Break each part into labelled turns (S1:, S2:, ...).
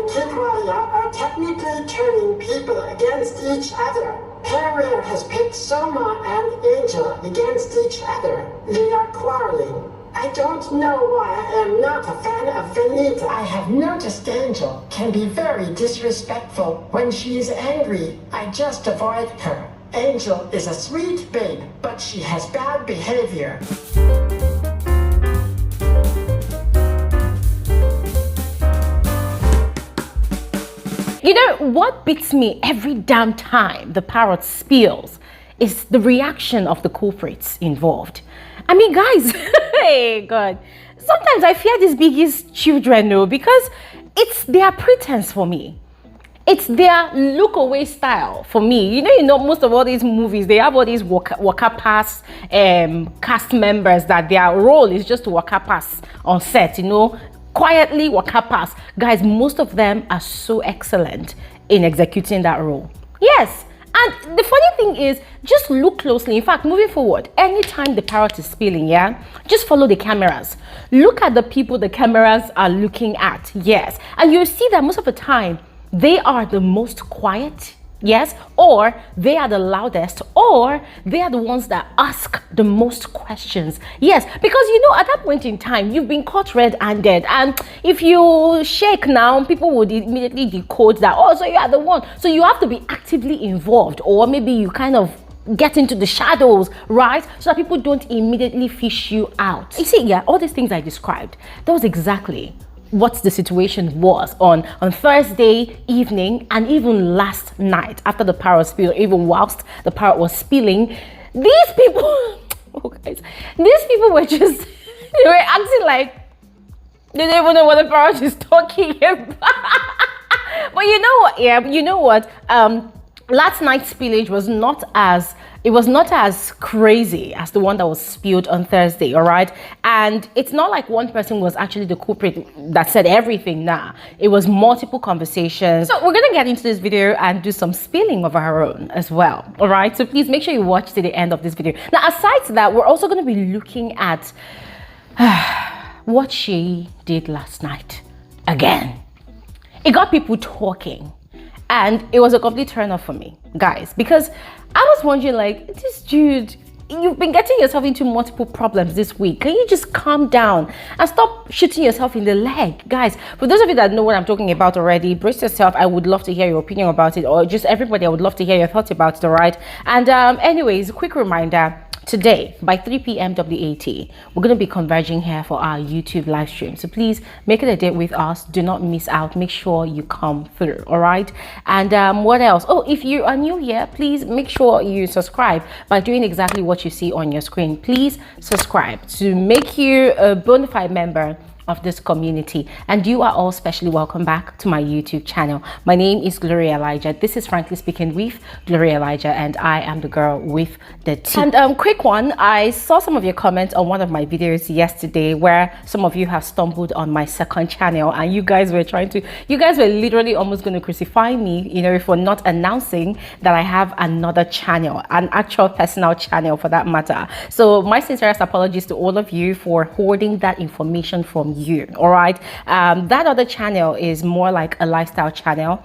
S1: and Kiddwaya are technically turning people against each other. Pere has picked Soma and Angel against each other. They are quarreling. I don't know why I am not a fan of Bbnaija. I have noticed Angel can be very disrespectful when she is angry. I just avoid her. Angel is a sweet babe, but she has bad behavior.
S2: You know, what beats me every damn time the parrot spills is the reaction of the culprits involved. I mean, guys, hey, God, sometimes I fear these Biggie's children, though, because it's their pretense for me. It's their look away style for me. You know, most of all these movies, they have all these waka pass cast members that their role is just to waka pass on set, you know, quietly waka pass. Guys, most of them are so excellent in executing that role. Yes. And the funny thing is, just look closely. In fact, moving forward, anytime the parrot is spilling, yeah, just follow the cameras. Look at the people the cameras are looking at, yes. And you'll see that most of the time, they are the most quiet, yes, or they are the loudest, or they are the ones that ask the most questions. Yes, because you know, at that point in time, you've been caught red-handed, and if you shake now, people would immediately decode that, oh, so you are the one. So you have to be actively involved, or maybe you kind of get into the shadows, right? So that people don't immediately fish you out. You see, yeah, all these things I described, that was exactly what the situation was on Thursday evening, and even last night after the parrot spilled, even whilst the parrot was spilling. These people, oh guys, these people were just, they were acting like they didn't even know what the parrot is talking about. But you know what, yeah, you know what, last night's spillage was not as crazy as the one that was spilled on Thursday, all right? And it's not like one person was actually the culprit that said everything. Nah, it was multiple conversations. So we're gonna get into this video and do some spilling of our own as well, all right? So please make sure you watch to the end of this video. Now, aside to that, we're also gonna be looking at what she did last night again. It got people talking. And it was a complete turn off for me, guys, because I was wondering, like, this dude, you've been getting yourself into multiple problems this week. Can you just calm down and stop shooting yourself in the leg? Guys, for those of you that know what I'm talking about already, brace yourself. I would love to hear your opinion about it, or just everybody, I would love to hear your thoughts about it, all right? And anyways, a quick reminder. Today, by 3 p.m. WAT, we're going to be converging here for our YouTube live stream. So please make it a date with us. Do not miss out. Make sure you come through, all right? And what else? Oh, if you are new here, please make sure you subscribe by doing exactly what you see on your screen. Please subscribe to make you a bona fide member of this community, and you are all specially welcome back to my YouTube channel. My name is Bbnaija. This is Frankly Speaking with Bbnaija, and I am the girl with the T. And quick one, I saw some of your comments on one of my videos yesterday where some of you have stumbled on my second channel, and you guys were literally almost going to crucify me, you know, for not announcing that I have another channel, an actual personal channel for that matter. So my sincerest apologies to all of you for hoarding that information from you, all right? That other channel is more like a lifestyle channel.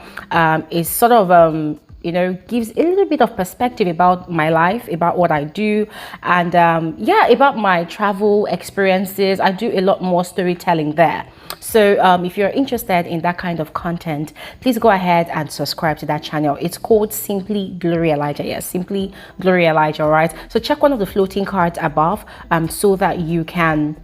S2: It's sort of you know, gives a little bit of perspective about my life, about what I do, and yeah, about my travel experiences. I do a lot more storytelling there. So if you're interested in that kind of content, please go ahead and subscribe to that channel. It's called Simply Bbnaija. Yes, Simply Bbnaija, all right? So check one of the floating cards above so that you can,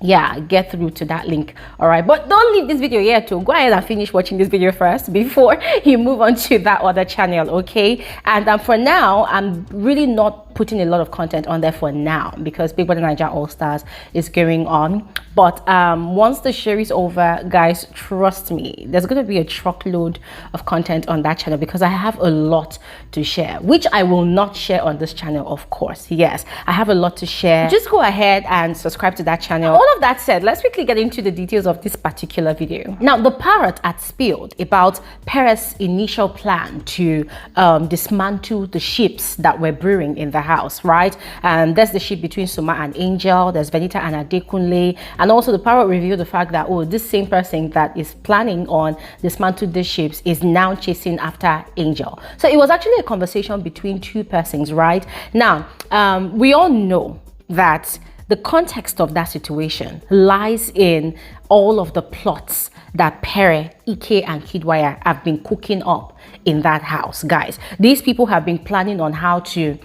S2: yeah, get through to that link, all right? But don't leave this video yet, to go ahead and finish watching this video first before you move on to that other channel, okay? And for now, I'm really not putting a lot of content on there for now because Big Brother Naija All Stars is going on. But once the show is over, guys, trust me, there's going to be a truckload of content on that channel because I have a lot to share, which I will not share on this channel, of course. Yes, I have a lot to share. Just go ahead and subscribe to that channel. All of that said, let's quickly get into the details of this particular video. Now, the parrot had spilled about Pere's initial plan to dismantle the ships that were brewing in the house, right? And there's the ship between Suma and Angel, there's Venita and Adekunle, and also the Parrot revealed the fact that, oh, this same person that is planning on dismantling the ships is now chasing after Angel. So it was actually a conversation between two persons, right? Now, we all know that the context of that situation lies in all of the plots that Pere, a.k.a. and Kiddwaya have been cooking up in that house, guys. These people have been planning on how to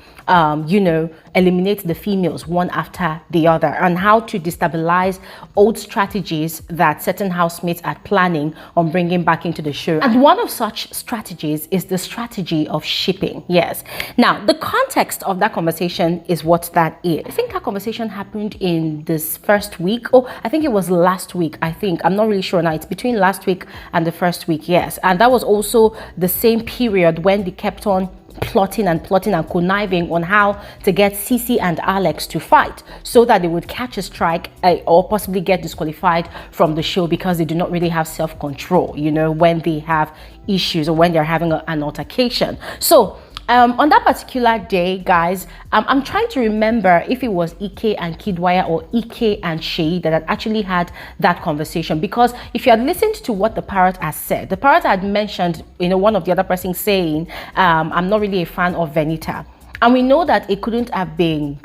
S2: eliminate the females one after the other, and how to destabilize old strategies that certain housemates are planning on bringing back into the show. And one of such strategies is the strategy of shipping. Yes. Now, the context of that conversation is what that is. I think that conversation happened in this first week. Oh, I think it was last week. I'm not really sure now. It's between last week and the first week. Yes. And that was also the same period when they kept on plotting and conniving on how to get CEECEE and Alex to fight so that they would catch a strike or possibly get disqualified from the show, because they do not really have self-control, when they have issues or when they're having an altercation. So on that particular day, guys, I'm trying to remember if it was a.k.a. and Kiddwaya or a.k.a. and Seyi that had actually had that conversation. Because if you had listened to what the Parrot has said, the Parrot had mentioned, one of the other person saying, I'm not really a fan of Venita. And we know that it couldn't have been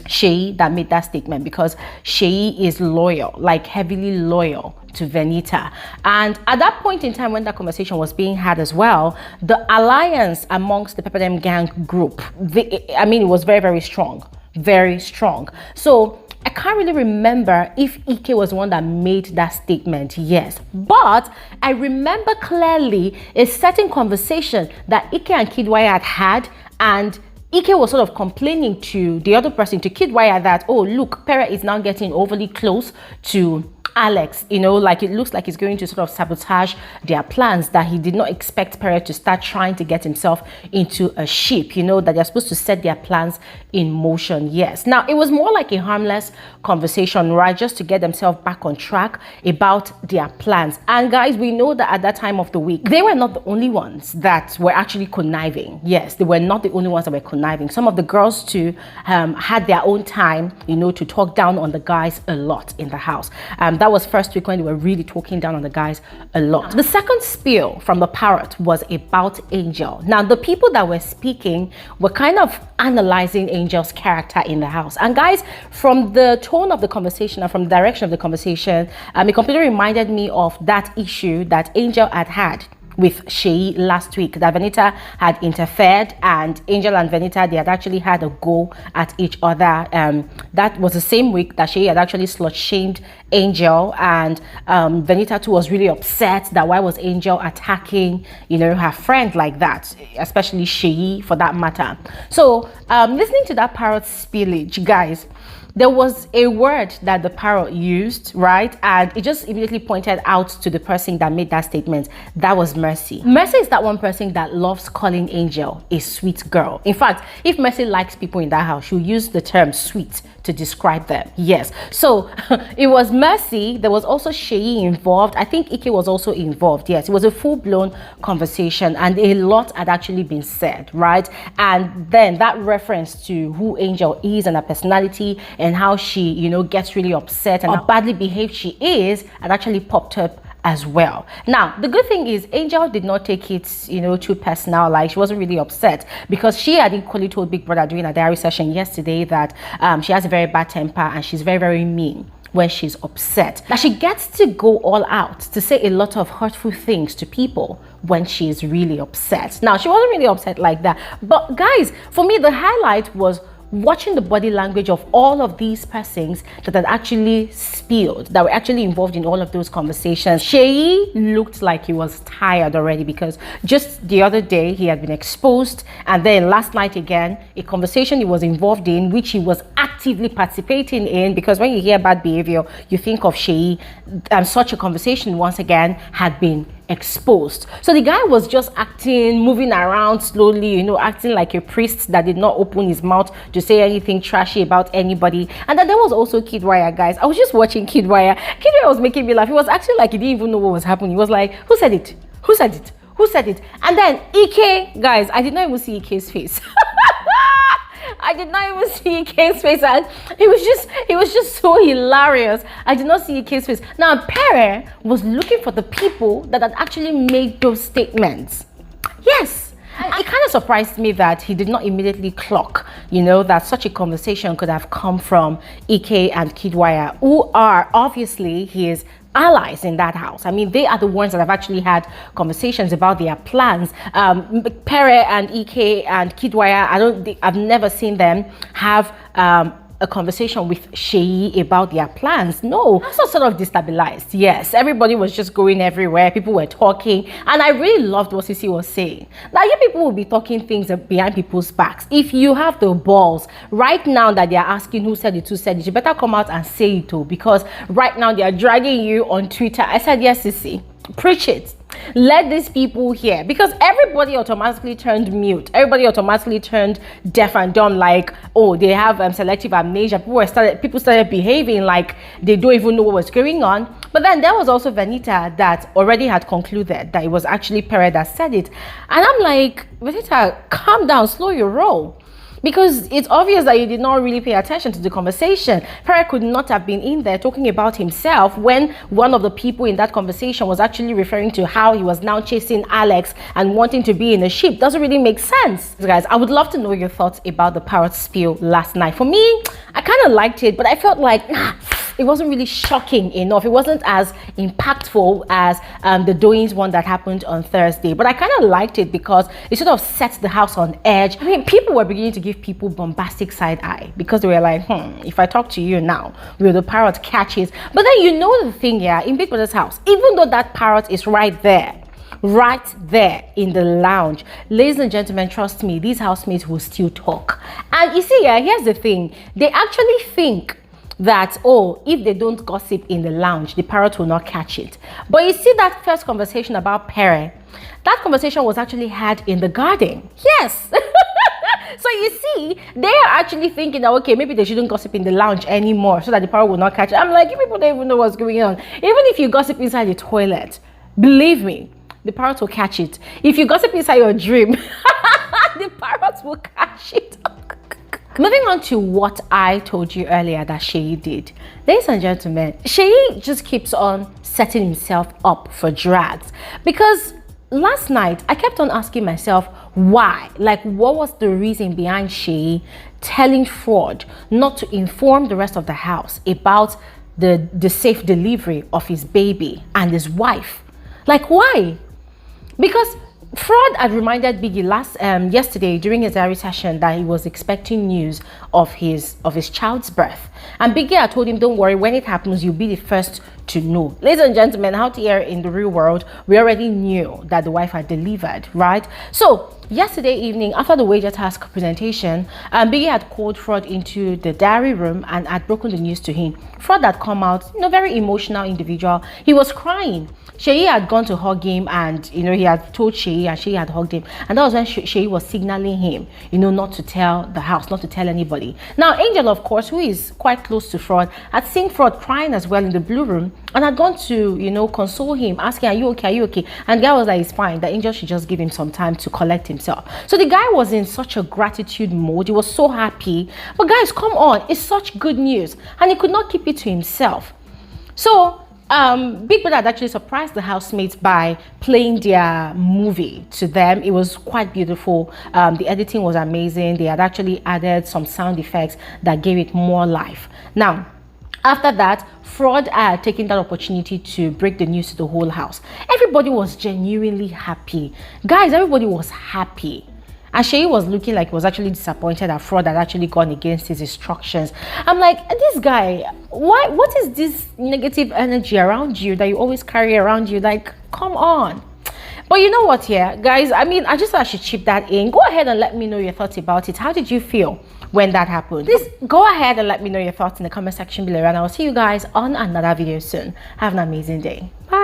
S2: Seyi that made that statement, because Seyi is loyal, like heavily loyal to Venita. And at that point in time when that conversation was being had as well, the alliance amongst the Pepper Dem gang group, it was very, very strong, very strong. So I can't really remember if Ike was the one that made that statement, yes. But I remember clearly a certain conversation that Ike and Kiddwaya had, and Ike was sort of complaining to the other person, to Kiddwaya, that, oh, look, Pere is now getting overly close to Alex, like it looks like he's going to sort of sabotage their plans, that he did not expect Pere to start trying to get himself into a ship, that they're supposed to set their plans in motion. Yes. Now, it was more like a harmless conversation, right? Just to get themselves back on track about their plans. And guys, we know that at that time of the week, they were not the only ones that were actually conniving. Yes, they were not the only ones that were conniving. Some of the girls too had their own time, to talk down on the guys a lot in the house. That was first week when they were really talking down on the guys a lot. The second spiel from the Parrot was about Angel. Now, the people that were speaking were kind of analyzing Angel's character in the house. And guys, from the tone of the conversation and from the direction of the conversation, it completely reminded me of that issue that Angel had with Seyi last week, that Venita had interfered, and Angel and Venita, they had actually had a go at each other. That was the same week that Seyi had actually slut-shamed Angel, and Venita too was really upset that why was Angel attacking, her friend like that, especially Seyi for that matter. So listening to that Parrot spillage, guys, there was a word that the Parrot used, right? And it just immediately pointed out to the person that made that statement. That was Mercy. Mercy is that one person that loves calling Angel a sweet girl. In fact, if Mercy likes people in that house, she'll use the term sweet to describe them. Yes. So it was Mercy. There was also Seyi involved. I think Ike was also involved. Yes, it was a full-blown conversation, and a lot had actually been said, right? And then that reference to who Angel is and her personality, and how she, gets really upset and how badly behaved she is, and actually popped up as well. Now, the good thing is Angel did not take it, too personal. Like, she wasn't really upset, because she had equally told Big Brother during a diary session yesterday that she has a very bad temper and she's very, very mean when she's upset. That she gets to go all out to say a lot of hurtful things to people when she is really upset. Now, she wasn't really upset like that. But guys, for me, the highlight was watching the body language of all of these persons that had actually spilled, that were actually involved in all of those conversations. Seyi looked like he was tired already, because just the other day he had been exposed, and then last night again, a conversation he was involved in, which he was actively participating in, because when you hear bad behavior, you think of Seyi, and such a conversation once again had been exposed. So the guy was just acting, moving around slowly, acting like a priest that did not open his mouth to say anything trashy about anybody. And then there was also Kiddwaya, guys. I was just watching Kiddwaya. Kiddwaya was making me laugh. He was acting like he didn't even know what was happening. He was like, who said it? Who said it? Who said it? And then Ike, guys, I did not even see Ike's face. I did not even see Ike's face, and it was just so hilarious. I did not see Ike's face. Now Pere was looking for the people that had actually made those statements. Yes. It kind of surprised me that he did not immediately clock, that such a conversation could have come from a.k.a. and Kiddwaya, who are obviously his allies in that house. I mean, they are the ones that have actually had conversations about their plans. Pere and a.k.a. and Kiddwaya, I've never seen them have a conversation with Seyi about their plans. No, also sort of destabilized. Yes, everybody was just going everywhere. People were talking, and I really loved what CEECEE was saying. Now, you people will be talking things behind people's backs. If you have the balls right now that they are asking who said it, who said it, you better come out and say it too, because right now they are dragging you on Twitter. I said, yes, CEECEE, preach it. Let these people hear, because everybody automatically turned mute. Everybody automatically turned deaf and dumb, like, oh, they have selective amnesia. People started behaving like they don't even know what was going on. But then there was also Bbnaija that already had concluded that it was actually Pere that said it. And I'm like, Bbnaija, calm down, slow your roll. Because it's obvious that you did not really pay attention to the conversation. Pere could not have been in there talking about himself when one of the people in that conversation was actually referring to how he was now chasing Alex and wanting to be in a ship. Doesn't really make sense. Guys, I would love to know your thoughts about the parrot spill last night. For me, I kind of liked it, but I felt like it wasn't really shocking enough. It wasn't as impactful as the DOYIN's one that happened on Thursday. But I kind of liked it because it sort of set the house on edge. I mean, people were beginning to give people bombastic side eye because they were like, if I talk to you now, will the parrot catch it? But then the thing, in Big Brother's house, even though that parrot is right there in the lounge, ladies and gentlemen, trust me, these housemates will still talk. And you see, here's the thing, they actually think that, oh, if they don't gossip in the lounge, the parrot will not catch it. But you see that first conversation about Pere, that conversation was actually had in the garden. Yes. So you see, they are actually thinking that, okay, maybe they shouldn't gossip in the lounge anymore so that the parrot will not catch it. I'm like, you people don't even know what's going on. Even if you gossip inside the toilet, believe me, the parrot will catch it. If you gossip inside your dream, the parrot will catch it. Moving on to what I told you earlier that Seyi did. Ladies and gentlemen, Seyi just keeps on setting himself up for drags. Because last night, I kept on asking myself, why? Like, what was the reason behind Seyi telling Fraud not to inform the rest of the house about the safe delivery of his baby and his wife? Like, why? Because Fraud had reminded Biggie yesterday during his diary session that he was expecting news of his child's birth. And Biggie had told him, don't worry, when it happens, you'll be the first to know. Ladies and gentlemen, out here in the real world, we already knew that the wife had delivered, right? So yesterday evening, after the wager task presentation, Biggie had called Fraud into the diary room and had broken the news to him. Fraud had come out, very emotional individual. He was crying. Seyi had gone to hug him, and he had told Seyi, and Seyi had hugged him, and that was when Seyi was signaling him, not to tell the house, not to tell anybody. Now Angel, of course, who is quite close to Fraud, had seen Fraud crying as well in the blue room and had gone to console him, asking, are you okay, and the guy was like, it's fine, that Angel should just give him some time to collect himself. So the guy was in such a gratitude mode. He was so happy. But guys, come on, it's such good news, and he could not keep it to himself. So Big Brother had actually surprised the housemates by playing their movie to them. It was quite beautiful. The editing was amazing. They had actually added some sound effects that gave it more life. Now, after that, Fraud had taken that opportunity to break the news to the whole house. Everybody was genuinely happy. Guys, everybody was happy. And Seyi was looking like he was actually disappointed that Fraud had actually gone against his instructions. I'm like, this guy, what is this negative energy around you that you always carry around you? Like, come on. But you know what, guys, I mean, I just thought I should chip that in. Go ahead and let me know your thoughts about it. How did you feel when that happened? Please go ahead and let me know your thoughts in the comment section below, and I'll see you guys on another video soon. Have an amazing day. Bye.